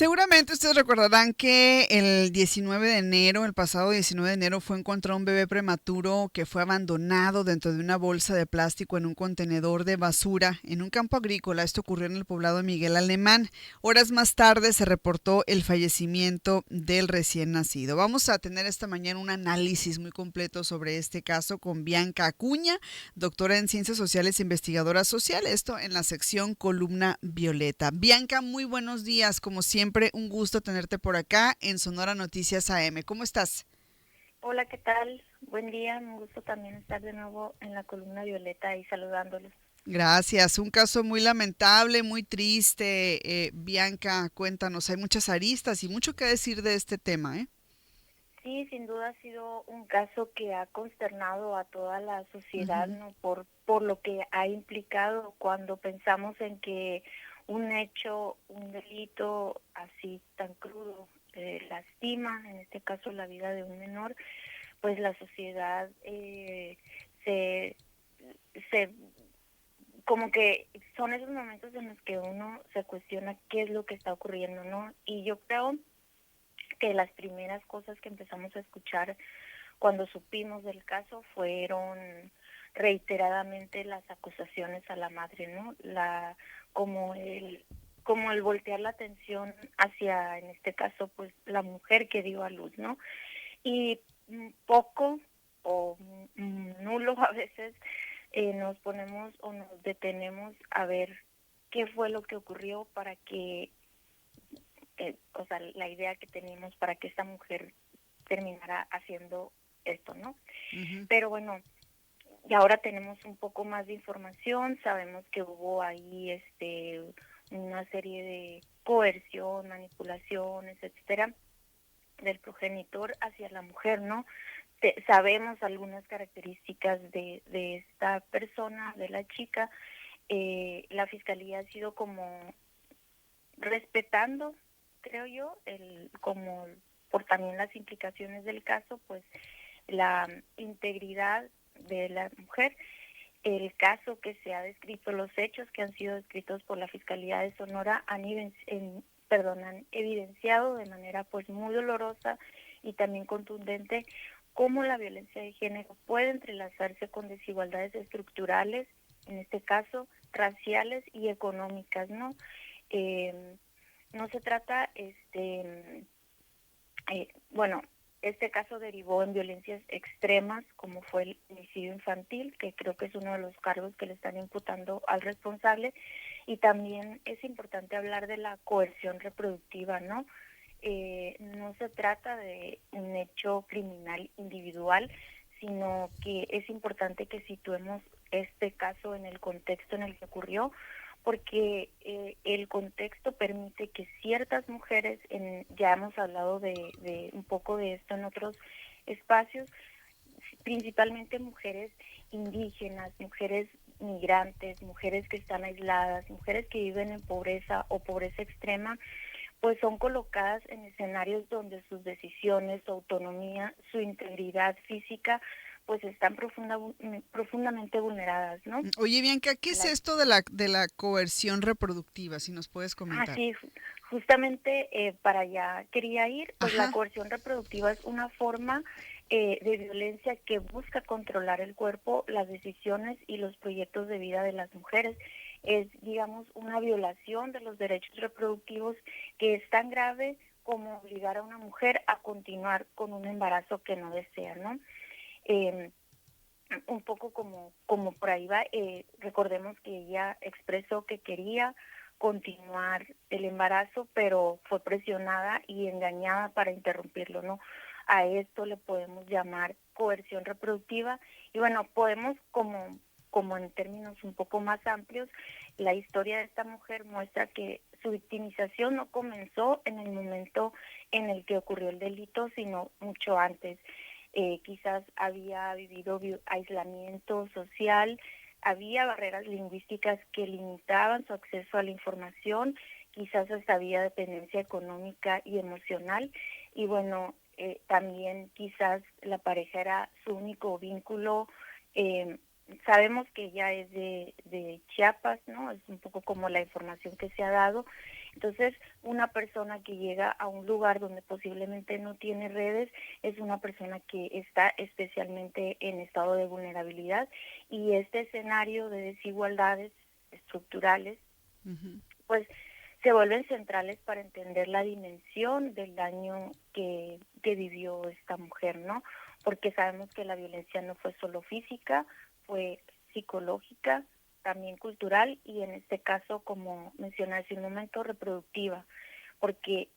Seguramente ustedes recordarán que el 19 de enero, el pasado 19 de enero, fue encontrado un bebé prematuro que fue abandonado dentro de una bolsa de plástico en un contenedor de basura en un campo agrícola. Esto ocurrió en el poblado de Miguel Alemán. Horas más tarde se reportó el fallecimiento del recién nacido. Vamos a tener esta mañana un análisis muy completo sobre este caso con Bianca Acuña, doctora en Ciencias Sociales e investigadora social, esto en la sección Columna Violeta. Bianca, muy buenos días, como siempre, un gusto tenerte por acá en Sonora Noticias AM. ¿Cómo estás? Hola, ¿qué tal? Buen día, un gusto también estar de nuevo en la columna Violeta y saludándolos. Gracias, un caso muy lamentable, muy triste. Bianca, cuéntanos, hay muchas aristas y mucho que decir de este tema, ¿eh? Sí, sin duda ha sido un caso que ha consternado a toda la sociedad, Ujú. ¿no? Por lo que ha implicado cuando pensamos en que un hecho, un delito así tan crudo lastima, en este caso la vida de un menor, pues la sociedad se, se como que son esos momentos en los que uno se cuestiona qué es lo que está ocurriendo, ¿no? Y yo creo que las primeras cosas que empezamos a escuchar cuando supimos del caso fueron reiteradamente las acusaciones a la madre, ¿no? Como el como el voltear la atención hacia, en este caso, pues la mujer que dio a luz, ¿no? Y poco o nulo a veces nos ponemos o nos detenemos a ver qué fue lo que ocurrió para que, o sea, la idea que teníamos para que esta mujer terminara haciendo esto, ¿no? Ujú. Pero bueno, y ahora tenemos un poco más de información, sabemos que hubo ahí una serie de coerción, manipulaciones, etcétera, del progenitor hacia la mujer, ¿no? Sabemos algunas características de esta persona, de la chica. La fiscalía ha sido como respetando, creo yo, como por también las implicaciones del caso, pues la integridad de la mujer, el caso que se ha descrito, los hechos que han sido descritos por la Fiscalía de Sonora han evidenciado de manera pues muy dolorosa y también contundente cómo la violencia de género puede entrelazarse con desigualdades estructurales, en este caso raciales y económicas, ¿no? Eh, no se trata, bueno, este caso derivó en violencias extremas, como fue el homicidio infantil, que creo que es uno de los cargos que le están imputando al responsable, y también es importante hablar de la coerción reproductiva, ¿no? No se trata de un hecho criminal individual, sino que es importante que situemos este caso en el contexto en el que ocurrió, porque el contexto permite que ciertas mujeres, ya hemos hablado de un poco de esto en otros espacios, principalmente mujeres indígenas, mujeres migrantes, mujeres que están aisladas, mujeres que viven en pobreza o pobreza extrema, pues son colocadas en escenarios donde sus decisiones, su autonomía, su integridad física, pues están profundamente vulneradas, ¿no? Oye, Bianca, ¿qué es La, esto de la coerción reproductiva? Si nos puedes comentar. sí, justamente para allá quería ir, pues la Ajá. coerción reproductiva es una forma de violencia que busca controlar el cuerpo, las decisiones y los proyectos de vida de las mujeres. Es, digamos, una violación de los derechos reproductivos que es tan grave como obligar a una mujer a continuar con un embarazo que no desea, ¿no? Eh, un poco como por ahí va, recordemos que ella expresó que quería continuar el embarazo, pero fue presionada y engañada para interrumpirlo, ¿no? A esto le podemos llamar coerción reproductiva y bueno, podemos como en términos un poco más amplios, la historia de esta mujer muestra que su victimización no comenzó en el momento en el que ocurrió el delito, sino mucho antes. Quizás había vivido aislamiento social, había barreras lingüísticas que limitaban su acceso a la información, quizás hasta había dependencia económica y emocional, y bueno, también quizás la pareja era su único vínculo sabemos que ella es de Chiapas, ¿no? Es un poco como la información que se ha dado. Entonces, una persona que llega a un lugar donde posiblemente no tiene redes es una persona que está especialmente en estado de vulnerabilidad, y este escenario de desigualdades estructurales, Ujú. pues se vuelven centrales para entender la dimensión del daño que vivió esta mujer, ¿no? Porque sabemos que la violencia no fue solo física, fue psicológica, también cultural, y en este caso, como mencioné hace un momento, reproductiva, porque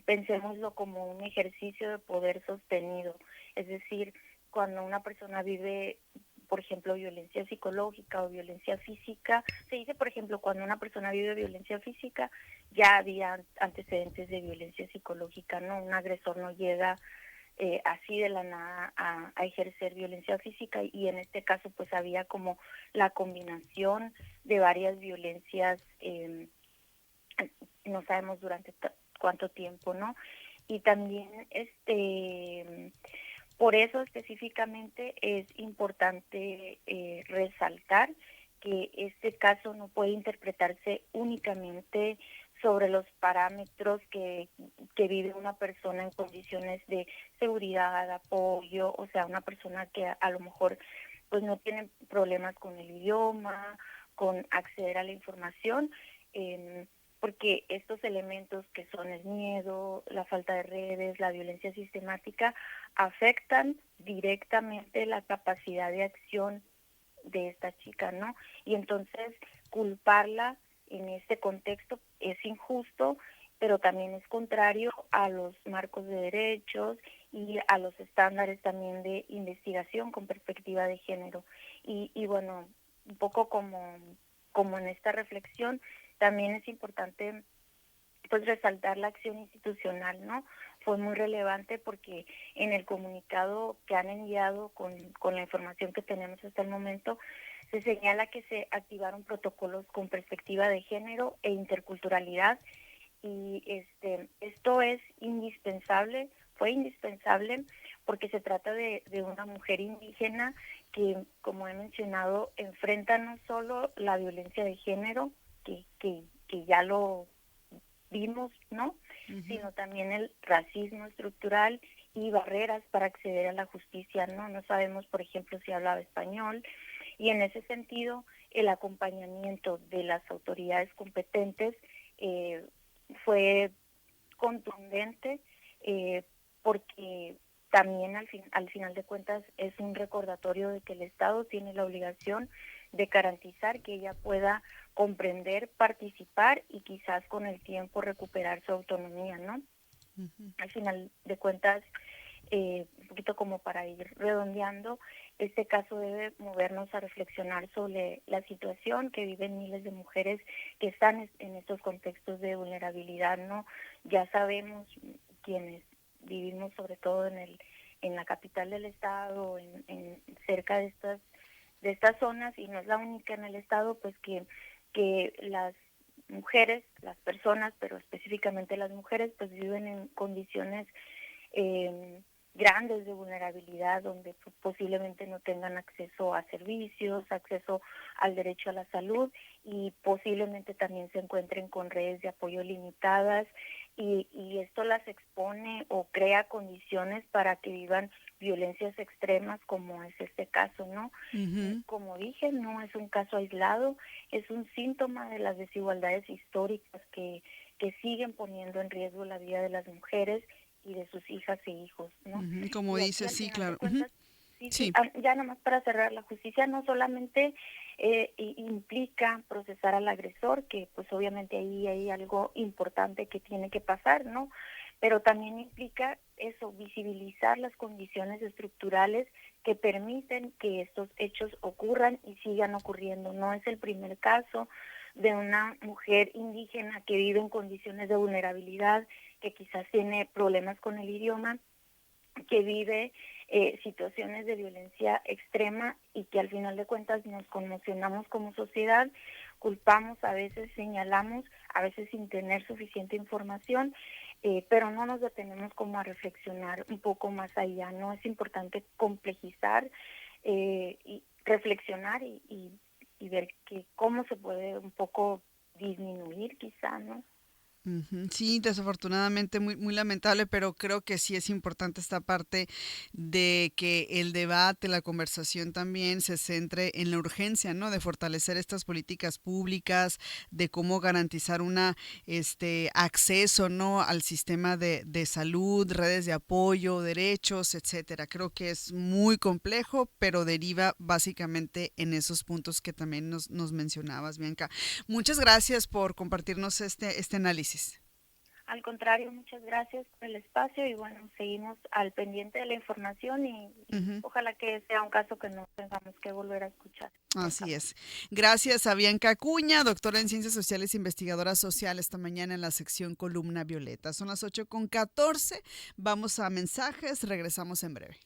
pensémoslo como un ejercicio de poder sostenido. Es decir, cuando una persona vive, por ejemplo, violencia psicológica o violencia física, se dice, por ejemplo, cuando una persona vive violencia física, ya había antecedentes de violencia psicológica, ¿no? Un agresor no llega así de la nada a ejercer violencia física, y en este caso pues había como la combinación de varias violencias, no sabemos durante cuánto tiempo, ¿no? Y también por eso específicamente es importante resaltar que este caso no puede interpretarse únicamente sobre los parámetros que vive una persona en condiciones de seguridad, apoyo, o sea, una persona que a lo mejor pues no tiene problemas con el idioma, con acceder a la información, porque estos elementos que son el miedo, la falta de redes, la violencia sistemática, afectan directamente la capacidad de acción de esta chica, ¿no? Y entonces culparla en este contexto es injusto, pero también es contrario a los marcos de derechos y a los estándares también de investigación con perspectiva de género. Y bueno, un poco como en esta reflexión, también es importante pues resaltar la acción institucional, ¿no? Fue muy relevante porque en el comunicado que han enviado con la información que tenemos hasta el momento, se señala que se activaron protocolos con perspectiva de género e interculturalidad, y esto es indispensable, fue indispensable porque se trata de una mujer indígena que, como he mencionado, enfrenta no solo la violencia de género, que ya lo vimos, ¿no? Ujú. Sino también el racismo estructural y barreras para acceder a la justicia, ¿no? No sabemos, por ejemplo, si hablaba español, y en ese sentido el acompañamiento de las autoridades competentes eh, fue contundente, eh, porque también al final de cuentas es un recordatorio de que el Estado tiene la obligación de garantizar que ella pueda comprender, participar y quizás con el tiempo recuperar su autonomía, ¿no? Ujú. Al final de cuentas, un poquito como para ir redondeando, este caso debe movernos a reflexionar sobre la situación que viven miles de mujeres que están en estos contextos de vulnerabilidad, ¿no? Ya sabemos quienes vivimos sobre todo en la capital del estado, en cerca de estas zonas, y no es la única en el estado, pues que las mujeres, las personas, pero específicamente las mujeres, pues viven en condiciones eh, grandes de vulnerabilidad, donde posiblemente no tengan acceso a servicios, acceso al derecho a la salud, y posiblemente también se encuentren con redes de apoyo limitadas, y esto las expone o crea condiciones para que vivan violencias extremas, como es este caso, ¿no? Ujú. Como dije, no es un caso aislado, es un síntoma de las desigualdades históricas que siguen poniendo en riesgo la vida de las mujeres y de sus hijas e hijos, ¿no? Ujú. Como Y aquí dices, al sí, final de claro. Ujú. cuentas, sí, sí, Sí. ya nomás para cerrar, la justicia no solamente implica procesar al agresor, que pues obviamente ahí hay algo importante que tiene que pasar, ¿no? Pero también implica eso, visibilizar las condiciones estructurales que permiten que estos hechos ocurran y sigan ocurriendo. No es el primer caso de una mujer indígena que vive en condiciones de vulnerabilidad, que quizás tiene problemas con el idioma, que vive situaciones de violencia extrema, y que al final de cuentas nos conmocionamos como sociedad, culpamos, a veces señalamos, a veces sin tener suficiente información, pero no nos detenemos como a reflexionar un poco más allá, ¿no? Es importante complejizar reflexionar y ver que cómo se puede un poco disminuir quizá, ¿no? Ujú. Sí, desafortunadamente muy lamentable, pero creo que sí es importante esta parte de que el debate, la conversación también se centre en la urgencia, ¿no? De fortalecer estas políticas públicas, de cómo garantizar una acceso, ¿no? Al sistema de salud, redes de apoyo, derechos, etcétera. Creo que es muy complejo, pero deriva básicamente en esos puntos que también nos mencionabas, Bianca. Muchas gracias por compartirnos este análisis. Al contrario, muchas gracias por el espacio y bueno, seguimos al pendiente de la información y Ujú. ojalá que sea un caso que no tengamos que volver a escuchar nunca Así más. es. Gracias a Bianca Acuña, doctora en Ciencias Sociales e investigadora social, esta mañana en la sección Columna Violeta. Son las 8:14. Vamos a mensajes, regresamos en breve.